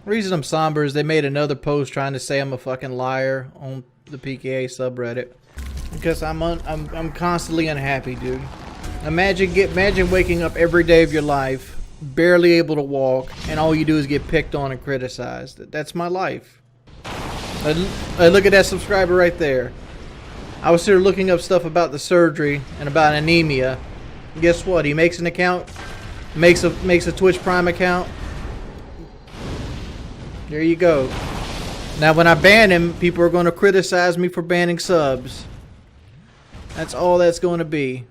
The reason I'm somber is they made another post trying to say I'm a fucking liar on the PKA subreddit. Because I'm constantly unhappy, dude. Imagine waking up every day of your life, barely able to walk, and all you do is get picked on and criticized. That's my life. Look at that subscriber right there. I was here looking up stuff about the surgery and about anemia. Guess what? He makes an account, makes a Twitch Prime account. There you go. Now when I ban him, people are going to criticize me for banning subs. That's all that's going to be.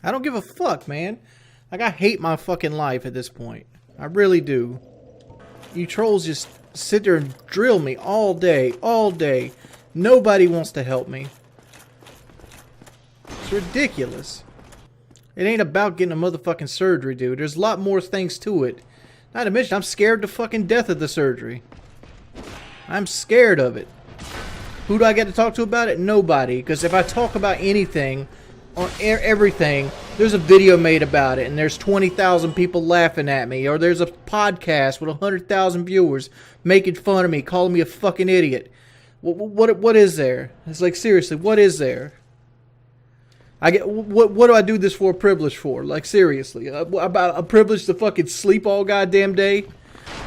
I don't give a fuck, man. Like, I hate my fucking life at this point. I really do. You trolls just sit there and drill me all day, all day. Nobody wants to help me. It's ridiculous. It ain't about getting a motherfucking surgery, dude. There's a lot more things to it. Not to mention, I'm scared to fucking death of the surgery. I'm scared of it. Who do I get to talk to about it? Nobody. Because if I talk about anything, on everything, there's a video made about it, and there's 20,000 people laughing at me, or there's a podcast with 100,000 viewers making fun of me, calling me a fucking idiot. What is there? It's like, seriously, what is there? What do I do this for a privilege for? Like, seriously, a privilege to fucking sleep all goddamn day,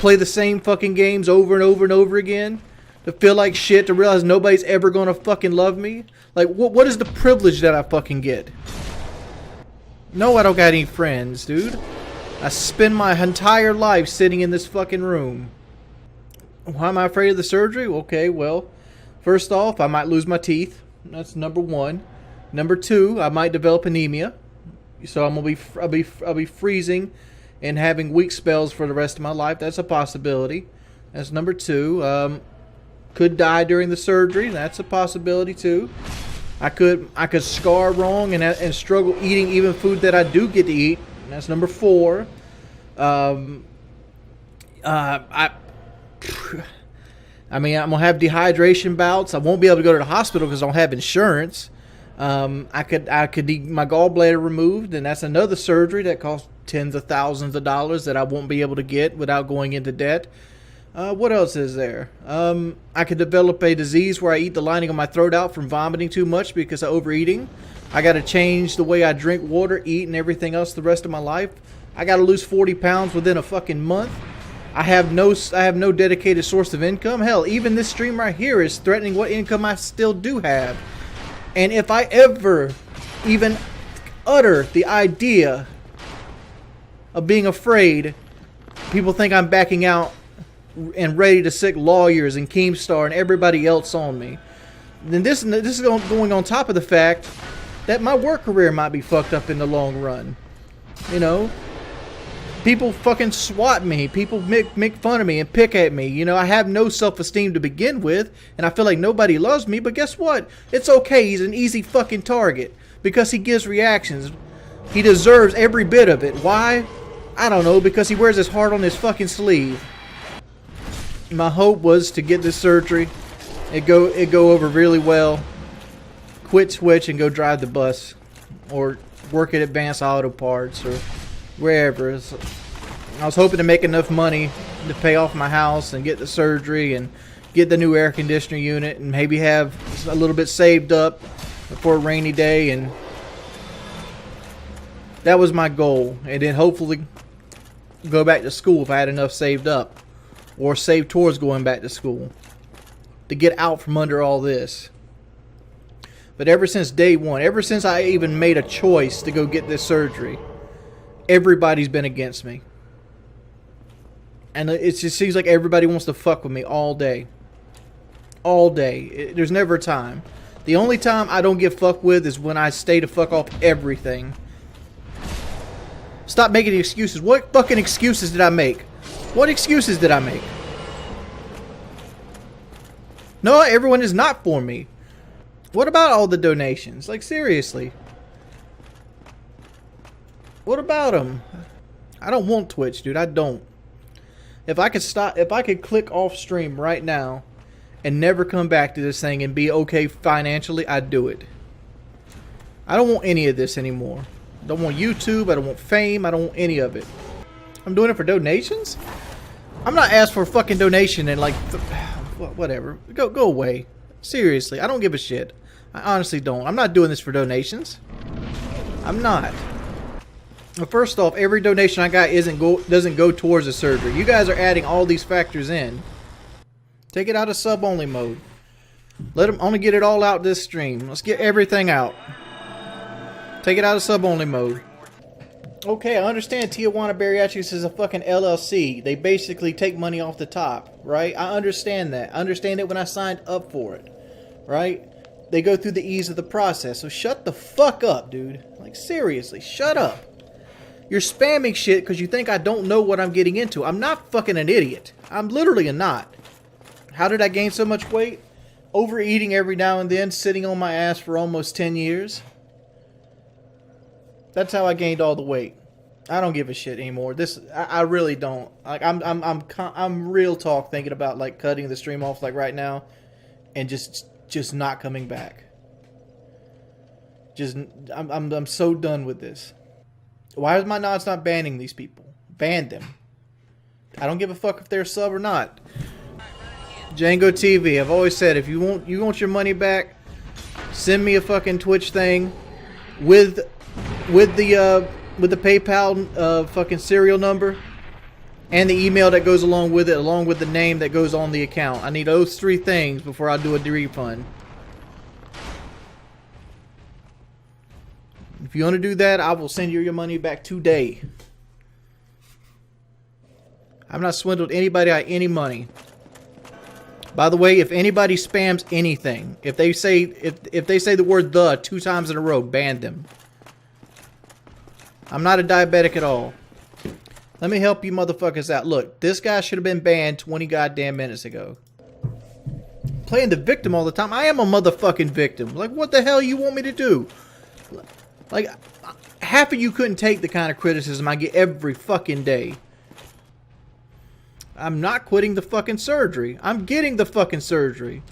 play the same fucking games over and over and over again, to feel like shit, to realize nobody's ever gonna fucking love me? Like, what is the privilege that I fucking get? No, I don't got any friends, dude. I spend my entire life sitting in this fucking room. Why am I afraid of the surgery? Okay, well, first off, I might lose my teeth. That's number one. Number two, I might develop anemia. So I'll be freezing and having weak spells for the rest of my life. That's a possibility. That's number two. Could die during the surgery. That's a possibility too. I could scar wrong and struggle eating even food that I do get to eat. That's number four. I mean, I'm gonna have dehydration bouts. I won't be able to go to the hospital because I don't have insurance. I could need my gallbladder removed, and that's another surgery that costs tens of thousands of dollars that I won't be able to get without going into debt. What else is there? I could develop a disease where I eat the lining of my throat out from vomiting too much because of overeating. I got to change the way I drink water, eat, and everything else the rest of my life. I got to lose 40 pounds within a fucking month. I have no dedicated source of income. Hell, even this stream right here is threatening what income I still do have. And if I ever even utter the idea of being afraid, people think I'm backing out and ready to sick lawyers and Keemstar and everybody else on me. Then this is going on top of the fact that my work career might be fucked up in the long run. You know, people fucking swat me. People make fun of me and pick at me. You know, I have no self-esteem to begin with, and I feel like nobody loves me. But guess what? It's okay. He's an easy fucking target because he gives reactions. He deserves every bit of it. Why? I don't know. Because he wears his heart on his fucking sleeve. My hope was to get this surgery, it go over really well, quit Twitch and go drive the bus, or work at Advanced Auto Parts, or wherever. I was hoping to make enough money to pay off my house and get the surgery and get the new air conditioner unit and maybe have a little bit saved up for a rainy day, and that was my goal. And then hopefully go back to school if I had enough saved up. Or save towards going back to school. To get out from under all this. But ever since day one, ever since I even made a choice to go get this surgery, everybody's been against me. And it just seems like everybody wants to fuck with me all day. All day. There's never a time. The only time I don't get fucked with is when I stay to fuck off everything. Stop making excuses. What fucking excuses did I make? What excuses did I make? No, everyone is not for me. What about all the donations? Like, seriously. What about them? I don't want Twitch, dude. I don't. If I could click off stream right now and never come back to this thing and be okay financially, I'd do it. I don't want any of this anymore. I don't want YouTube. I don't want fame. I don't want any of it. I'm doing it for donations? I'm not asked for a fucking donation and like, whatever. Go away. Seriously, I don't give a shit. I honestly don't. I'm not doing this for donations. I'm not. Well, first off, every donation I got doesn't go towards the surgery. You guys are adding all these factors in. Take it out of sub-only mode. Let them only get it all out this stream. Let's get everything out. Take it out of sub-only mode. Okay, I understand Tijuana Bariatrics is a fucking LLC. They basically take money off the top, right? I understand that. I understand it when I signed up for it, right? They go through the ease of the process. So shut the fuck up, dude. Like, seriously, shut up. You're spamming shit because you think I don't know what I'm getting into. I'm not fucking an idiot. I'm literally not. How did I gain so much weight? Overeating every now and then, sitting on my ass for almost 10 years. That's how I gained all the weight. I don't give a shit anymore. I really don't. Like I'm real talk thinking about like cutting the stream off like right now, and just not coming back. I'm so done with this. Why is my nods not banning these people? Ban them. I don't give a fuck if they're a sub or not. Django TV. I've always said if you want your money back, send me a fucking Twitch thing with the PayPal fucking serial number and the email that goes along with it, along with the name that goes on the account. I need those 3 things before I do a refund. If you want to do that, I will send you your money back today. I've not swindled anybody out of any money. By the way, if anybody spams anything, if they say the word "the" 2 times in a row, ban them. I'm not a diabetic at all. Let me help you motherfuckers out. Look, this guy should have been banned 20 goddamn minutes ago. Playing the victim all the time. I am a motherfucking victim. Like, what the hell you want me to do? Like, half of you couldn't take the kind of criticism I get every fucking day. I'm not quitting the fucking surgery. I'm getting the fucking surgery.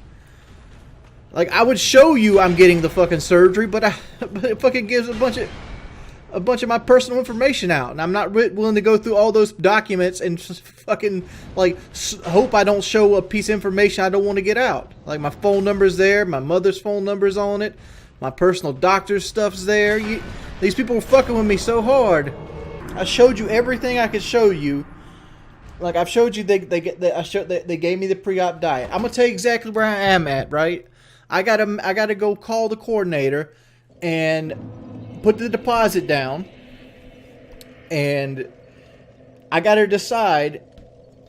Like, I would show you I'm getting the fucking surgery, but it fucking gives a bunch of my personal information out, and I'm not willing to go through all those documents and just fucking like hope I don't show a piece of information I don't want to get out. Like, my phone number's there, my mother's phone number's on it, my personal doctor's stuff's there. These people were fucking with me so hard. I showed you everything I could show you. Like, I've showed you they gave me the pre-op diet. I'm gonna tell you exactly where I am at, right? I gotta go call the coordinator and put the deposit down, and I gotta decide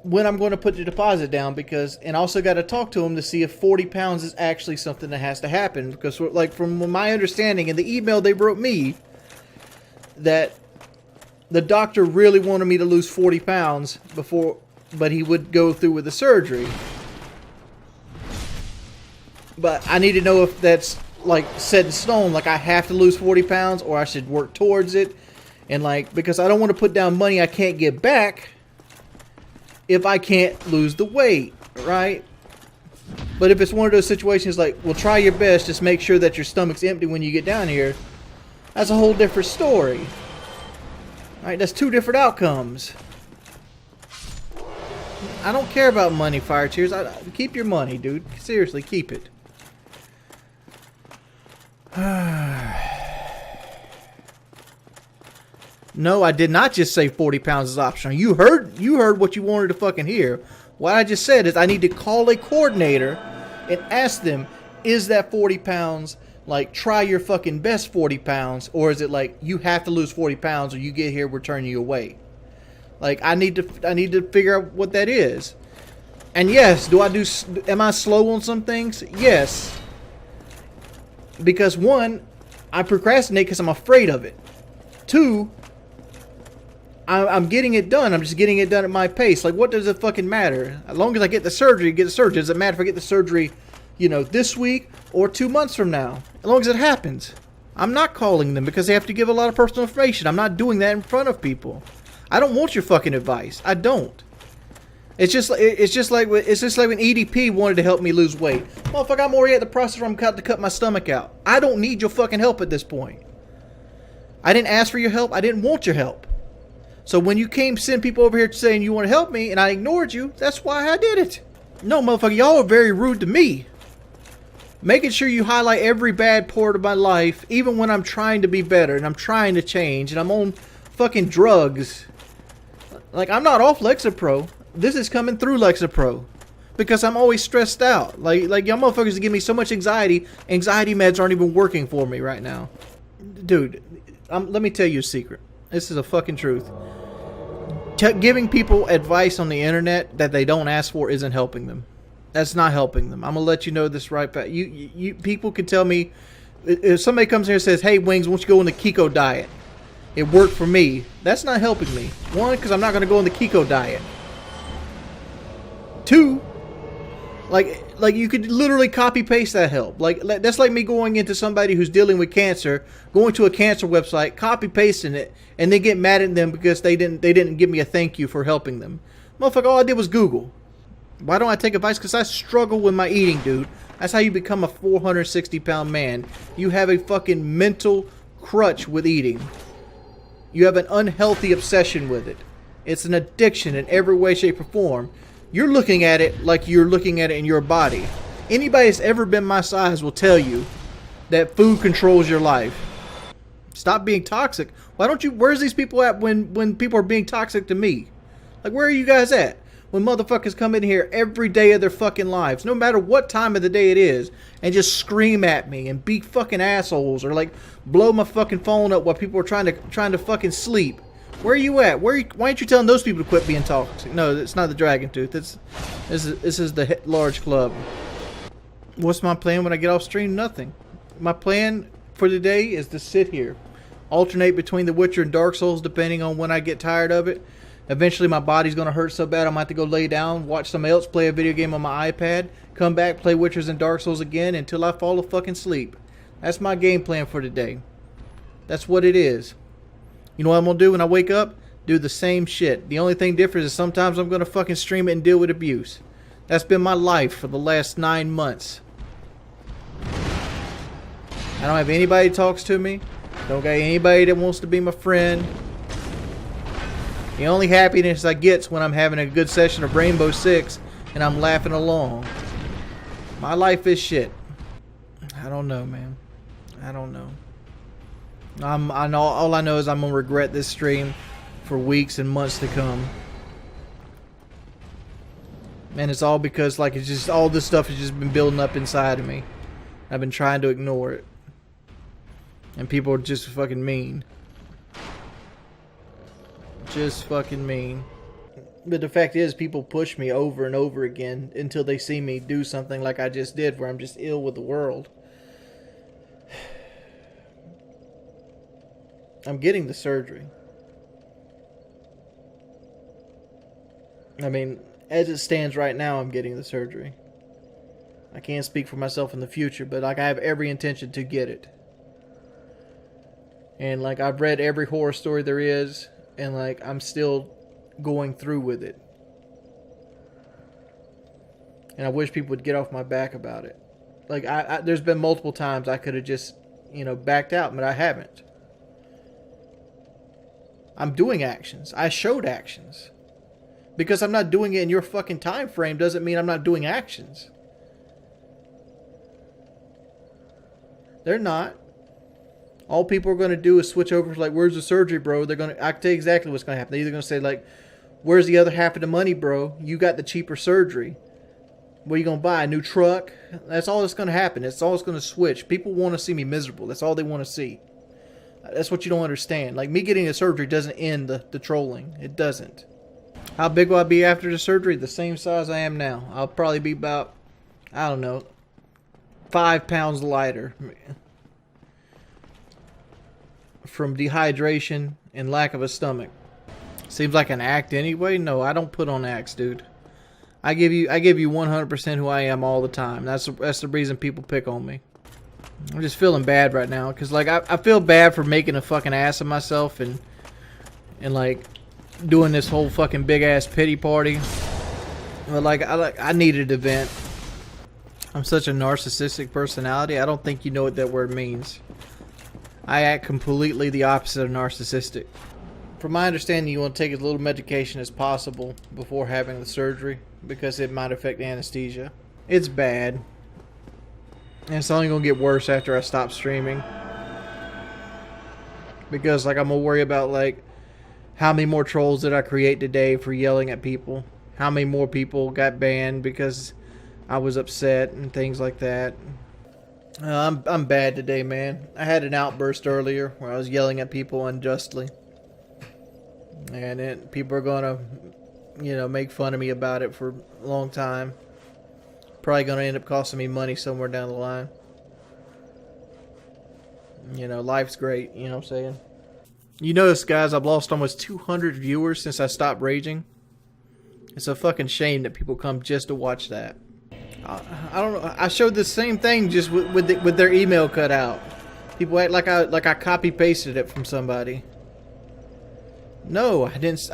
when I'm going to put the deposit down, and also got to talk to him to see if 40 pounds is actually something that has to happen, because like from my understanding in the email they wrote me that the doctor really wanted me to lose 40 pounds but he would go through with the surgery. But I need to know if that's like set in stone, like I have to lose 40 pounds or I should work towards it. And like, because I don't want to put down money I can't get back if I can't lose the weight, right? But if it's one of those situations like, well, try your best, just make sure that your stomach's empty when you get down here, that's a whole different story. Alright, that's 2 different outcomes. I don't care about money, Fire Cheers. Keep your money, dude. Seriously, keep it. No, I did not just say 40 pounds is optional. You heard what you wanted to fucking hear. What I just said is I need to call a coordinator and ask them, is that 40 pounds, like, try your fucking best 40 pounds, or is it like, you have to lose 40 pounds or you get here, we're turning you away? Like, I need to figure out what that is. And yes, am I slow on some things? Yes. Because 1, I procrastinate because I'm afraid of it. 2, I'm getting it done. I'm just getting it done at my pace. Like, what does it fucking matter? As long as I get the surgery, Does it matter if I get the surgery, this week or 2 months from now? As long as it happens. I'm not calling them because they have to give a lot of personal information. I'm not doing that in front of people. I don't want your fucking advice. I don't. It's just like when EDP wanted to help me lose weight. Motherfucker, I'm already at the process where I'm about to cut my stomach out. I don't need your fucking help at this point. I didn't ask for your help. I didn't want your help. So when you came send people over here saying you want to help me and I ignored you, that's why I did it. No, motherfucker, y'all are very rude to me. Making sure you highlight every bad part of my life, even when I'm trying to be better and I'm trying to change and I'm on fucking drugs. Like, I'm not off Lexapro. This is coming through Lexapro. Because I'm always stressed out. Like y'all motherfuckers give me so much anxiety. Anxiety meds aren't even working for me right now. Dude, let me tell you a secret. This is a fucking truth. Giving people advice on the internet that they don't ask for isn't helping them. That's not helping them. I'm gonna let you know this right back. You people can tell me if somebody comes here and says, "Hey, Wings, why don't you go on the keto diet? It worked for me." That's not helping me. One, because I'm not gonna go on the keto diet. Two, like you could literally copy paste that help. Like that's like me going into somebody who's dealing with cancer, going to a cancer website, copy pasting it, and then get mad at them because they didn't give me a thank you for helping them. Motherfucker, all I did was Google. Why don't I take advice? Because I struggle with my eating, dude. That's how you become a 460-pound man. You have a fucking mental crutch with eating. You have an unhealthy obsession with it. It's an addiction in every way, shape, or form. You're looking at it like you're looking at it in your body. Anybody that's ever been my size will tell you that food controls your life. Stop being toxic. Why don't you... Where's these people at when people are being toxic to me? Like, where are you guys at? When motherfuckers come in here every day of their fucking lives, no matter what time of the day it is, and just scream at me and be fucking assholes, or like blow my fucking phone up while people are trying to fucking sleep. Where are you at? Why aren't you telling those people to quit being toxic? No, it's not the Dragon Tooth. This is the large club. What's my plan when I get off stream? Nothing. My plan for today is to sit here, alternate between The Witcher and Dark Souls depending on when I get tired of it. Eventually my body's going to hurt so bad I'm going to have to go lay down, watch somebody else play a video game on my iPad, come back, play Witchers and Dark Souls again until I fall fucking asleep. That's my game plan for today. That's what it is. You know what I'm going to do when I wake up? Do the same shit. The only thing different is sometimes I'm going to fucking stream it and deal with abuse. That's been my life for the last 9 months. I don't have anybody that talks to me. Don't got anybody that wants to be my friend. The only happiness I get's when I'm having a good session of Rainbow Six and I'm laughing along. My life is shit. I don't know, man. I don't know. I know all I know is I'm gonna regret this stream for weeks and months to come. Man, it's all because like it's just all this stuff has just been building up inside of me. I've been trying to ignore it. And people are just fucking mean. Just fucking mean. But the fact is, people push me over and over again until they see me do something like I just did, where I'm just ill with the world. I'm getting the surgery. I mean, as it stands right now, I'm getting the surgery. I can't speak for myself in the future, but like I have every intention to get it. And like I've read every horror story there is. And like I'm still going through with it. And I wish people would get off my back about it. Like there's been multiple times I could have just, backed out, but I haven't. I'm doing actions. I showed actions. Because I'm not doing it in your fucking time frame doesn't mean I'm not doing actions. They're not. All people are going to do is switch over like, where's the surgery, bro? I can tell you exactly what's going to happen. They're either going to say like, where's the other half of the money, bro? You got the cheaper surgery. What are you going to buy? A new truck? That's all that's going to happen. That's all that's going to switch. People want to see me miserable. That's all they want to see. That's what you don't understand. Like me getting a surgery doesn't end the trolling. It doesn't. How big will I be after the surgery? The same size I am now. I'll probably be about, I don't know, 5 pounds lighter. From dehydration and lack of a stomach. Seems like an act anyway. No, I don't put on acts, dude. I give you 100% who I am all the time. That's the reason people pick on me. I'm just feeling bad right now because like I feel bad for making a fucking ass of myself and like doing this whole fucking big ass pity party. But like I needed an event. I'm such a narcissistic personality. I don't think you know what that word means. I act completely the opposite of narcissistic. from my understanding, you want to take as little medication as possible before having the surgery because it might affect anesthesia. It's bad. And it's only going to get worse after I stop streaming. Because, like, I'm going to worry about, like, how many more trolls did I create today for yelling at people? How many more people got banned because I was upset and things like that? I'm bad today, man. I had an outburst earlier where I was yelling at people unjustly. And people are going to, make fun of me about it for a long time. Probably going to end up costing me money somewhere down the line. Life's great, you know what I'm saying? You notice, guys, I've lost almost 200 viewers since I stopped raging. It's a fucking shame that people come just to watch that. I don't know. I showed the same thing just with their email cut out. People act like I copy pasted it from somebody. No, I didn't.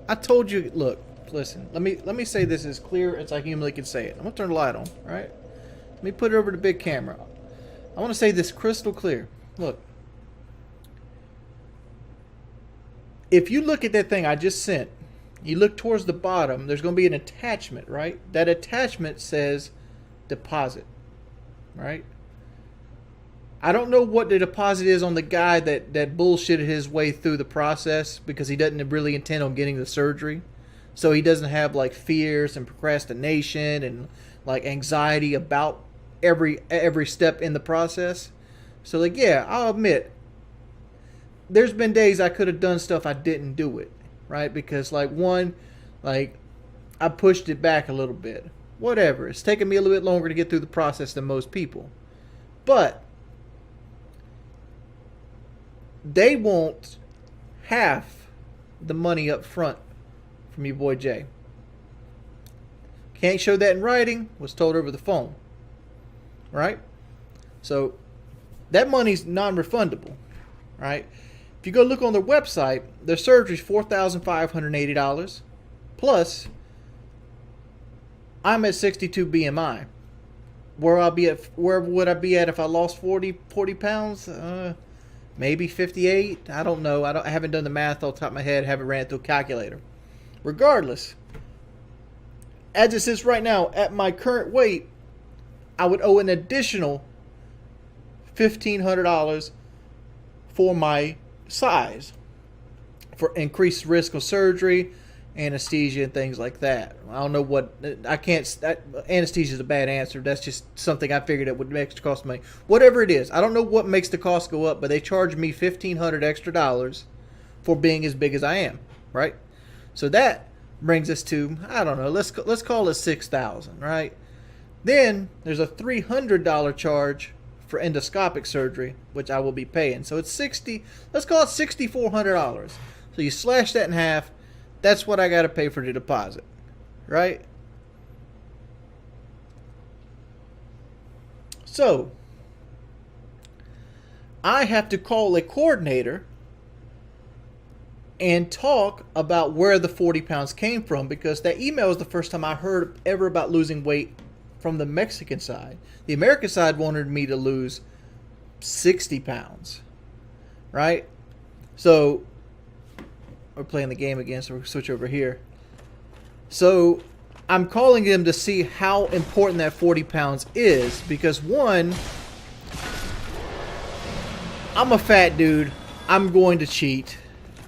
I told you. Look, listen. Let me say this as clear as I humanly can say it. I'm gonna turn the light on. All right. Let me put it over the big camera. I want to say this crystal clear. Look. If you look at that thing I just sent, you look towards the bottom, there's going to be an attachment, right? That attachment says deposit, right? I don't know what the deposit is on the guy that bullshitted his way through the process because he doesn't really intend on getting the surgery. So he doesn't have like fears and procrastination and like anxiety about every step in the process. So like, yeah, I'll admit, there's been days I could have done stuff I didn't do it, right? Because like I pushed it back a little bit. Whatever. It's taken me a little bit longer to get through the process than most people. But they want half the money up front from your boy Jay. Can't show that in writing. Was told over the phone. Right? So that money's non-refundable. Right? If you go look on their website, their surgery is $4,580. Plus, I'm at 62 BMI. Where would I be at if I lost 40 pounds? Maybe 58. I don't know. I haven't done the math off the top of my head. Haven't ran it through a calculator. Regardless, as it sits right now, at my current weight, I would owe an additional $1,500 for my size, for increased risk of surgery, anesthesia, and things like that. I don't know what I can't. Anesthesia is a bad answer. That's just something I figured it would extra cost money. Whatever it is, I don't know what makes the cost go up, but they charge me $1,500 extra for being as big as I am. Right. So that brings us to, I don't know. Let's call it $6,000. Right. Then there's a $300 charge for endoscopic surgery, which I will be paying. So it's let's call it $6,400. So you slash that in half, that's what I got to pay for the deposit, right? So I have to call a coordinator and talk about where the 40 pounds came from, because that email was the first time I heard ever about losing weight from the Mexican side. The American side wanted me to lose 60 pounds, right? So we're playing the game again, so we'll switch over here. So I'm calling them to see how important that 40 pounds is, because one, I'm a fat dude. I'm going to cheat.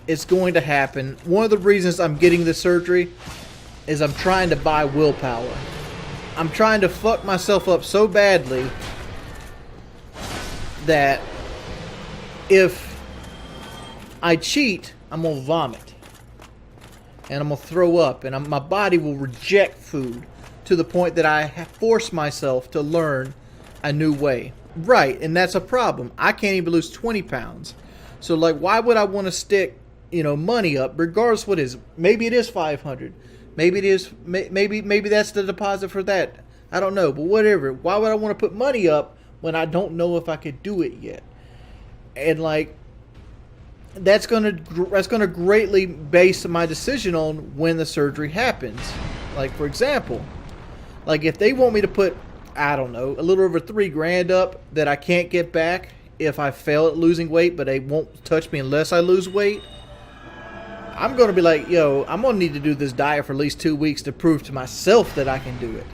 It's going to happen. One of the reasons I'm getting the surgery is I'm trying to buy willpower. I'm trying to fuck myself up so badly that if I cheat, I'm going to vomit. And I'm going to throw up. And my body will reject food to the point that I force myself to learn a new way. Right, and that's a problem. I can't even lose 20 pounds. So, like, why would I want to stick, money up, regardless what it is? Maybe it is 500. Maybe it is. Maybe that's the deposit for that. I don't know, but whatever. Why would I want to put money up when I don't know if I could do it yet? And like, that's gonna greatly base my decision on when the surgery happens. Like, for example, like if they want me to put, I don't know, a little over $3,000 up that I can't get back if I fail at losing weight, but they won't touch me unless I lose weight. I'm going to be like, yo, I'm going to need to do this diet for at least 2 weeks to prove to myself that I can do it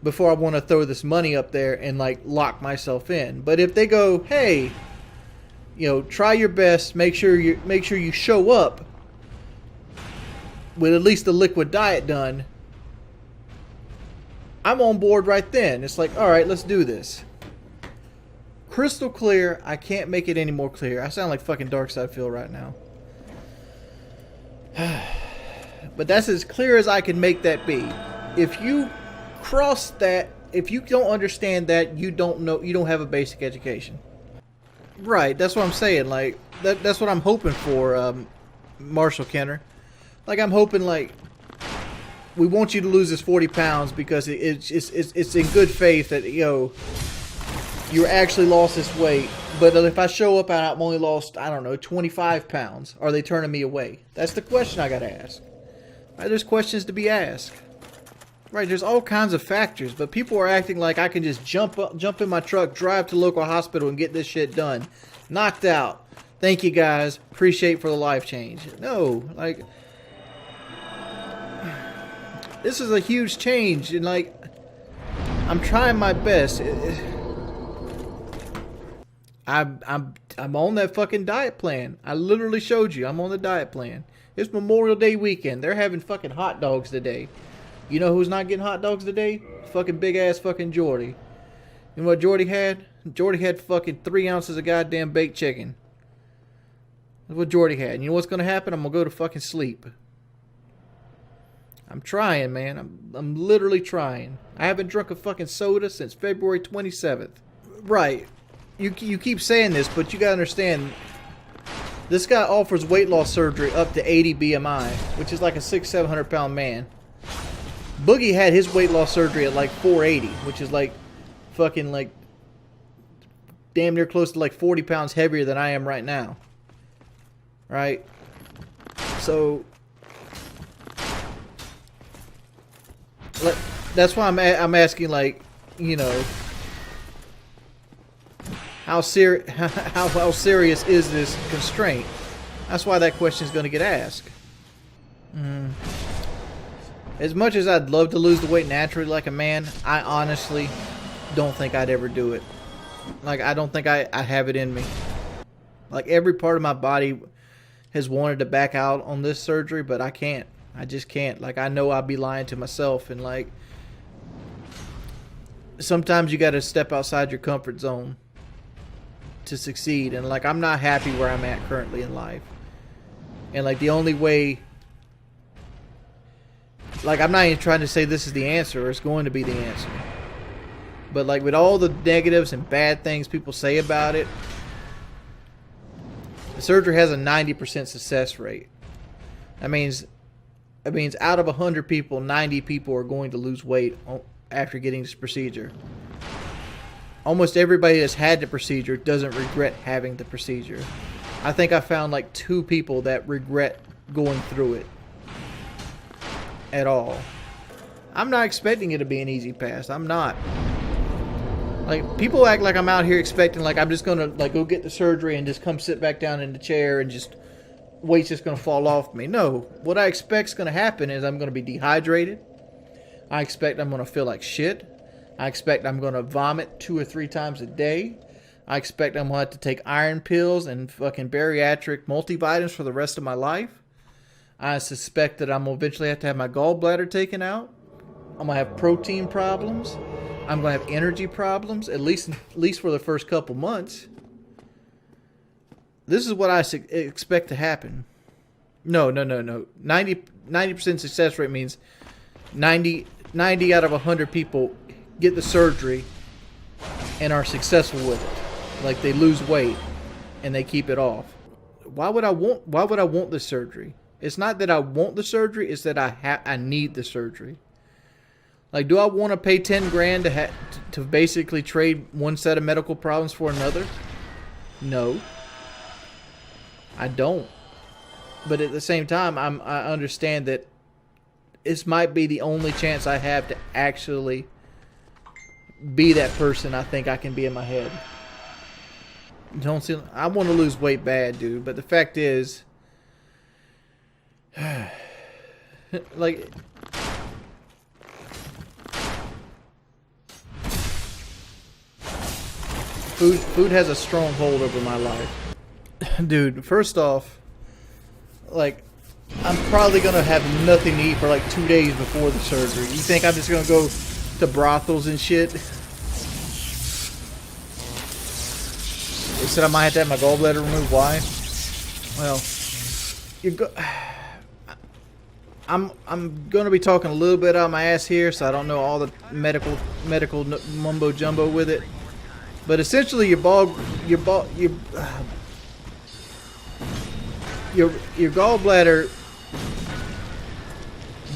before I want to throw this money up there and like lock myself in. But if they go, hey, you know, try your best, make sure you show up with at least the liquid diet done, I'm on board right then. It's like, all right, let's do this. Crystal clear. I can't make it any more clear. I sound like fucking Darkside Phil right now. But that's as clear as I can make that be. If you cross that, if you don't understand that, you don't know, you don't have a basic education. Right, that's what I'm saying. Like that's what I'm hoping for, Marshall Kenner. Like I'm hoping, like, we want you to lose this 40 pounds because it's in good faith that, you know, you actually lost this weight. But if I show up and I've only lost, I don't know, 25 pounds, are they turning me away? That's the question I gotta ask. Right, there's questions to be asked. Right, there's all kinds of factors, but people are acting like I can just jump in my truck, drive to the local hospital, and get this shit done. Knocked out. Thank you guys. Appreciate for the life change. No, like, this is a huge change, and like, I'm trying my best. I'm on that fucking diet plan. I literally showed you I'm on the diet plan. It's Memorial Day weekend. They're having fucking hot dogs today. You know who's not getting hot dogs today? Fucking big ass fucking Jordy. You know what Jordy had? Jordy had fucking 3 ounces of goddamn baked chicken. That's what Jordy had. And you know what's gonna happen? I'm gonna go to fucking sleep. I'm trying, man. I'm literally trying. I haven't drunk a fucking soda since February 27th. Right. You keep saying this, but you gotta understand, this guy offers weight loss surgery up to 80 BMI, which is like a 600-700 pound man. Boogie had his weight loss surgery at like 480, which is like fucking like damn near close to like 40 pounds heavier than I am right now. Right? So that's why I'm asking, like, you know, how serious is this constraint? That's why that question is going to get asked. As much as I'd love to lose the weight naturally like a man, I honestly don't think I'd ever do it. Like, I don't think I have it in me. Like, every part of my body has wanted to back out on this surgery, but I can't. I just can't. Like, I know I'd be lying to myself, and like, sometimes you got to step outside your comfort zone to succeed. And like, I'm not happy where I'm at currently in life. And like, the only way, like, I'm not even trying to say this is the answer or it's going to be the answer. But like, with all the negatives and bad things people say about it, the surgery has a 90% success rate. That means out of 100 people, 90 people are going to lose weight after getting this procedure. Almost everybody that's had the procedure doesn't regret having the procedure. I think I found like 2 people that regret going through it at all. I'm not expecting it to be an easy pass. I'm not. Like, people act like I'm out here expecting, like, I'm just gonna like go get the surgery and just come sit back down in the chair and just weight's just gonna fall off me. No, what I expect's gonna happen is I'm gonna be dehydrated. I expect I'm gonna feel like shit. I expect I'm gonna vomit 2 or 3 times a day. I expect I'm gonna have to take iron pills and fucking bariatric multivitamins for the rest of my life. I suspect that I'm gonna eventually have to have my gallbladder taken out. I'm gonna have protein problems. I'm gonna have energy problems, at least for the first couple months. This is what I expect to happen. No. 90% success rate means 90 out of 100 people get the surgery and are successful with it. Like, they lose weight and they keep it off. Why would I want the surgery? It's not that I want the surgery, it's that I need the surgery. Like, do I want to pay 10 grand to basically trade one set of medical problems for another? No. I don't. But at the same time, I understand that this might be the only chance I have to actually be that person I think I can be in my head. I want to lose weight bad, dude. But the fact is, Like, food has a strong hold over my life. Dude, first off, like, I'm probably gonna have nothing to eat for like 2 days before the surgery. You think I'm just gonna go to brothels and shit? They said I might have to have my gallbladder removed. Why? Well, I'm gonna be talking a little bit out of my ass here, so I don't know all the medical mumbo jumbo with it. But essentially, your gallbladder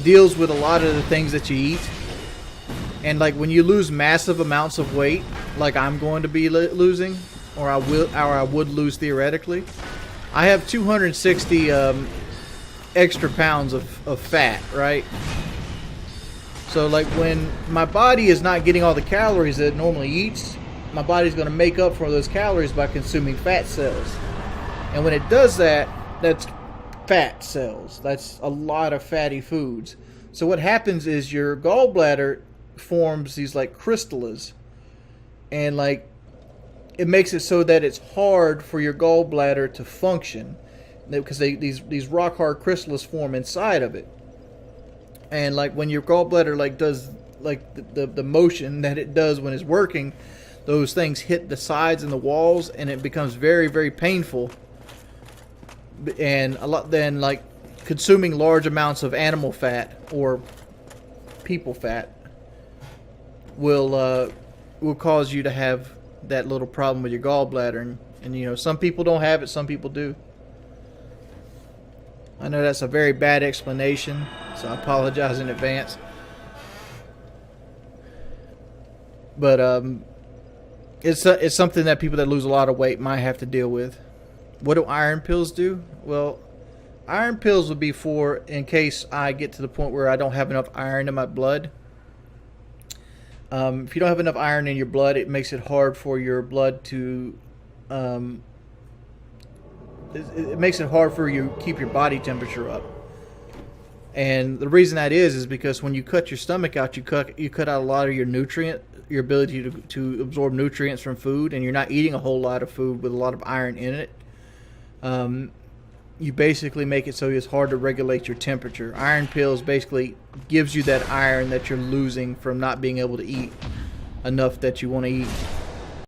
deals with a lot of the things that you eat, and like when you lose massive amounts of weight, like I'm going to be losing, or I would lose theoretically. I have 260 extra pounds of fat, right? So like when my body is not getting all the calories that it normally eats, my body's going to make up for those calories by consuming fat cells. And when it does that, that's fat cells. That's a lot of fatty foods. So what happens is your gallbladder forms these like crystallas, and like it makes it so that it's hard for your gallbladder to function, because these rock hard crystals form inside of it. And like when your gallbladder like does like the motion that it does when it's working, those things hit the sides and the walls, and it becomes very, very painful. And a lot then, like consuming large amounts of animal fat or people fat will cause you to have that little problem with your gallbladder. And you know, some people don't have it, some people do. I know that's a very bad explanation, so I apologize in advance. But it's something that people that lose a lot of weight might have to deal with. What do iron pills do? Well, iron pills would be for in case I get to the point where I don't have enough iron in my blood. If you don't have enough iron in your blood, it makes it hard for your blood to it makes it hard for you to keep your body temperature up. And the reason that is because when you cut your stomach out, you cut out a lot of your ability to absorb nutrients from food, and you're not eating a whole lot of food with a lot of iron in it. You basically make it so it's hard to regulate your temperature. Iron pills basically gives you that iron that you're losing from not being able to eat enough that you want to eat.